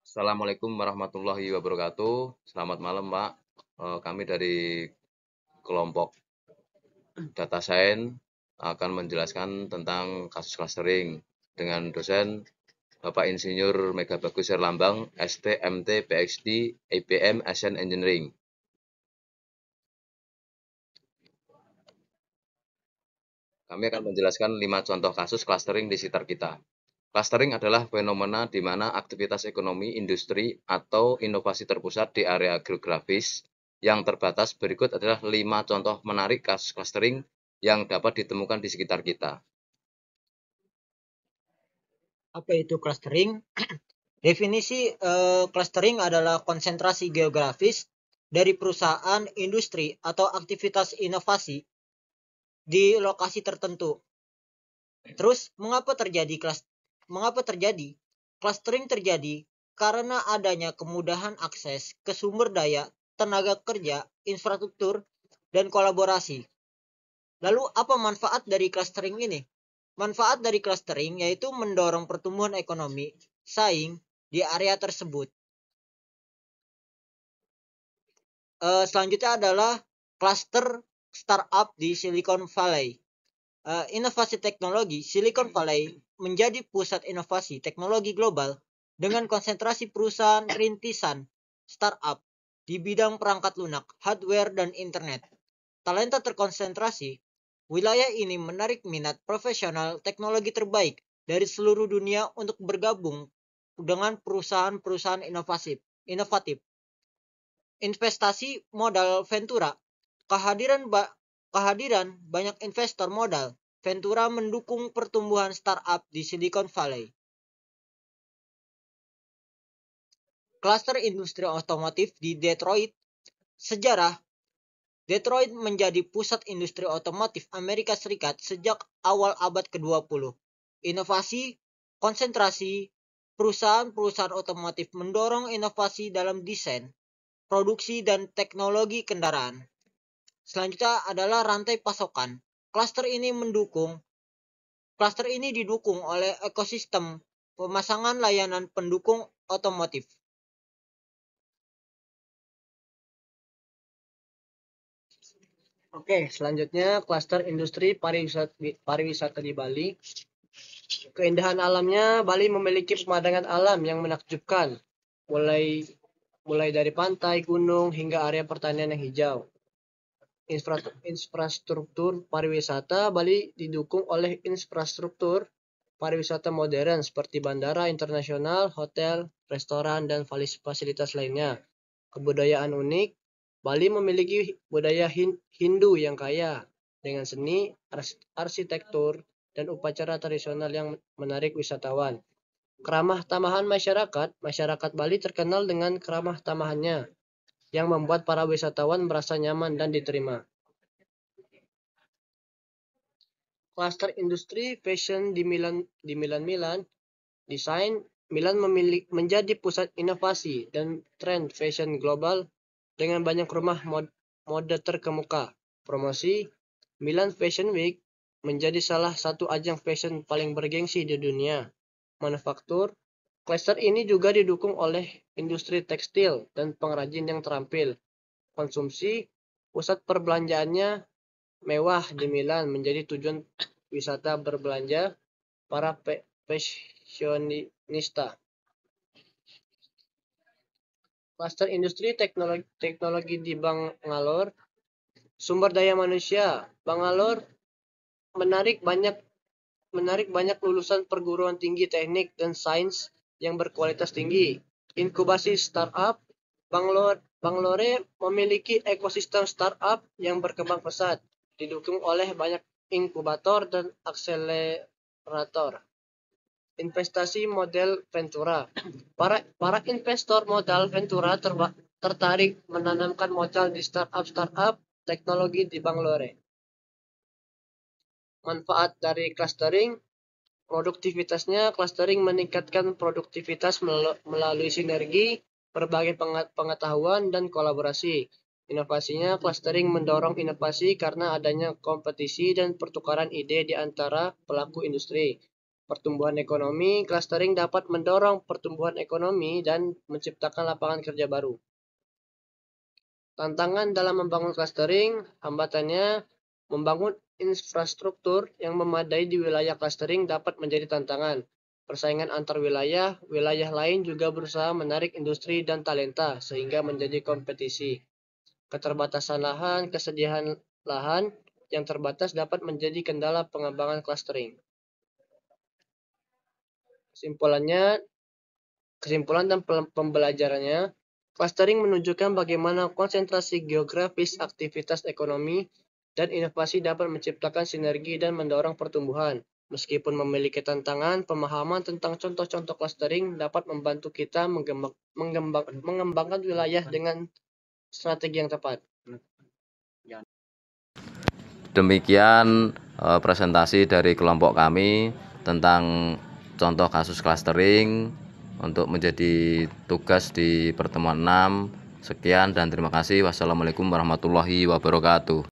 Assalamualaikum warahmatullahi wabarakatuh. Selamat malam, Pak. Kami dari kelompok Data Science akan menjelaskan tentang kasus clustering dengan dosen Bapak Insinyur Mega Bagus Herlambang, ST, MT, PhD, IPM, Asian Engineering. Kami akan menjelaskan 5 contoh kasus clustering di sekitar kita. Clustering adalah fenomena di mana aktivitas ekonomi, industri, atau inovasi terpusat di area geografis yang terbatas. Berikut adalah 5 contoh menarik kasus clustering yang dapat ditemukan di sekitar kita. Apa itu clustering? Definisi clustering adalah konsentrasi geografis dari perusahaan, industri, atau aktivitas inovasi di lokasi tertentu. Terus, mengapa terjadi? Clustering terjadi karena adanya kemudahan akses ke sumber daya, tenaga kerja, infrastruktur, dan kolaborasi. Lalu, apa manfaat dari clustering ini? Manfaat dari clustering yaitu mendorong pertumbuhan ekonomi saing di area tersebut. Selanjutnya adalah cluster startup di Silicon Valley. Inovasi teknologi Silicon Valley menjadi pusat inovasi teknologi global dengan konsentrasi perusahaan rintisan startup di bidang perangkat lunak, hardware, dan internet. Talenta terkonsentrasi, wilayah ini menarik minat profesional teknologi terbaik dari seluruh dunia untuk bergabung dengan perusahaan-perusahaan inovatif. Investasi modal Ventura. Kehadiran banyak investor modal Ventura mendukung pertumbuhan startup di Silicon Valley. Kluster industri otomotif di Detroit. Sejarah Detroit menjadi pusat industri otomotif Amerika Serikat sejak awal abad ke-20. Inovasi, konsentrasi, perusahaan-perusahaan otomotif mendorong inovasi dalam desain, produksi, dan teknologi kendaraan. Selanjutnya adalah rantai pasokan. Kluster ini didukung oleh ekosistem pemasangan layanan pendukung otomotif. Oke, selanjutnya klaster industri pariwisata di Bali. Keindahan alamnya, Bali memiliki pemandangan alam yang menakjubkan, mulai dari pantai, gunung, hingga area pertanian yang hijau. Infrastruktur pariwisata Bali didukung oleh infrastruktur pariwisata modern seperti bandara internasional, hotel, restoran, dan fasilitas lainnya. Kebudayaan unik, Bali memiliki budaya Hindu yang kaya dengan seni, arsitektur, dan upacara tradisional yang menarik wisatawan. Keramah tamahan masyarakat Bali terkenal dengan keramah tamahannya yang membuat para wisatawan merasa nyaman dan diterima. Klaster industri fashion di Milan, desain Milan menjadi pusat inovasi dan tren fashion global dengan banyak rumah mode terkemuka. Promosi Milan Fashion Week menjadi salah satu ajang fashion paling bergengsi di dunia. Manufaktur, klaster ini juga didukung oleh industri tekstil dan pengrajin yang terampil. Konsumsi, pusat perbelanjaannya mewah di Milan menjadi tujuan wisata berbelanja para fashionista. Klaster industri teknologi di Bangalore. Sumber daya manusia. Bangalore menarik banyak lulusan perguruan tinggi teknik dan sains yang berkualitas tinggi. Inkubasi startup. Bangalore memiliki ekosistem startup yang berkembang pesat, didukung oleh banyak inkubator dan akselerator. Investasi model Ventura. Para investor modal Ventura tertarik menanamkan modal di startup teknologi di Bangalore. Manfaat dari clustering, produktivitasnya, clustering meningkatkan produktivitas melalui sinergi, berbagai pengetahuan, dan kolaborasi. Inovasinya, clustering mendorong inovasi karena adanya kompetisi dan pertukaran ide di antara pelaku industri. pertumbuhan ekonomi, clustering dapat mendorong pertumbuhan ekonomi dan menciptakan lapangan kerja baru. Tantangan dalam membangun clustering, hambatannya membangun infrastruktur yang memadai di wilayah clustering dapat menjadi tantangan. Persaingan antar wilayah lain juga berusaha menarik industri dan talenta sehingga menjadi kompetisi. Keterbatasan lahan, kesediaan lahan yang terbatas dapat menjadi kendala pengembangan clustering. Kesimpulan dan pembelajarannya, clustering menunjukkan bagaimana konsentrasi geografis aktivitas ekonomi dan inovasi dapat menciptakan sinergi dan mendorong pertumbuhan. Meskipun memiliki tantangan, pemahaman tentang contoh-contoh clustering dapat membantu kita mengembangkan wilayah dengan strategi yang tepat. Demikian presentasi dari kelompok kami tentang contoh kasus clustering untuk menjadi tugas di pertemuan 6. Sekian dan terima kasih. Wassalamualaikum warahmatullahi wabarakatuh.